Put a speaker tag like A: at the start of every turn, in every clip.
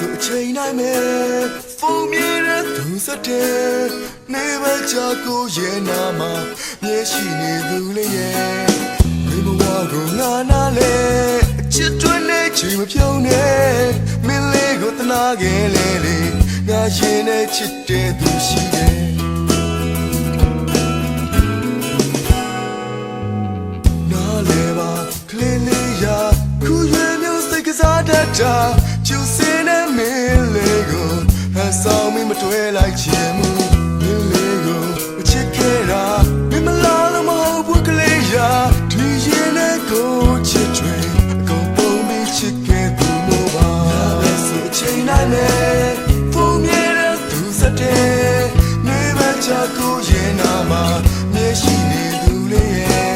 A: ဆိုချိန်တိုင်းပဲဖုန်းမြဲတဲ့သူစတဲ့နေမချကိုရဲ့နာမှာမျက်ရှိနေသူလေးရဲ့မိဘဝကိုငါနာလေအချစ်တွင်နေချင်မပြုံးနဲ့မင်းလေးကိုတနာခဲ့လေလေငါရင်နဲ့ချစ်တဲ့သူရှိတယ်နားလေပါကလေးလေးရာခုရွယ်မျိုးစိတ်ကစားတတ်တာကျူစင်းနဲ့မင်းလေးကိုဟန်ဆောင်မင်းမတွေ့လိုက်ချင်ဘူးမင်းလေးကိုချစ်ခဲ့တာမင်းမလားလို့မဟုတ်ဘူးကလေးရာဒီရင်နဲ့ကိုချစ်တွေအကုန်ပုံပြီးချစ်ခဲ့သူမို့ပါဒါဆိုချိန်တိုင်းနဲ့ဖုန်းမြဲတဲ့သူစတဲ့နေမချကိုရင်နာမှာမျက်ရှိနေသူလေးရဲ့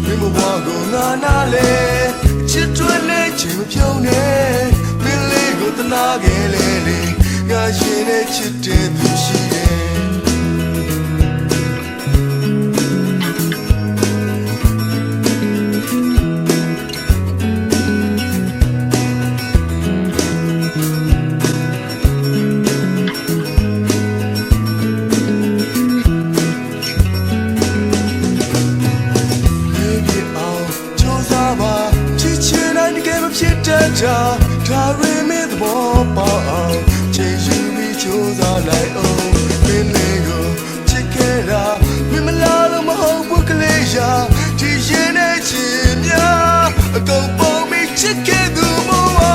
A: မင်းဘဝကိုငါနာလေချစ်တွေနဲ့ချင်မပြုံးနဲ့မင်းလေးကိုတနာခဲ့လေလေငါရင်နဲ့ချစ်တဲ့သူရှိတယ်ဖြစ်တတ်တာဒါရီမင်းသဘောပေါက်အောင်ချိန်ယူပြီးကြိုးစားလိုက်အောင်မင်းလေးကိုချစ်ခဲ့တာမင်းမလားလို့မဟုတ်ဘူးကလေးရာဒီရင်နဲ့ချင်များအကုန်ပုံပြီးချစ်ခဲ့သူမို့ပါ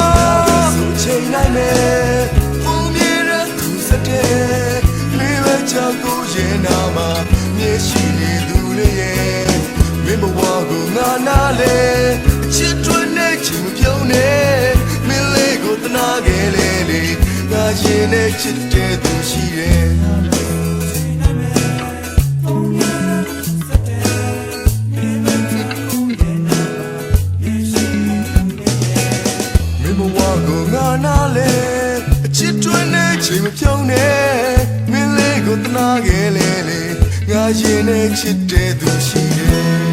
A: ဆိုချိန်နိုင်မယ်ဖုန်းမြဲတဲ့သူစတဲ့လေးဝချကိုရင်နာမှာမျက်ရှိနေသူလေးရဲ့မင်းဘဝကိုငါနာလေချစ်တွင်နေချင်ပြုံးနေမင်းလေးကိုတနာခဲ့လေလေငါရင်နဲ့ချစ်တဲ့သူရှိတယ်မင်းဘဝကိုငါနာလေချစ်တွင်နေချင်ပြုံးနေမင်းလေးကိုတနာခဲ့လေလေငါရင်နဲ့ချစ်တဲ့သူရှိတယ်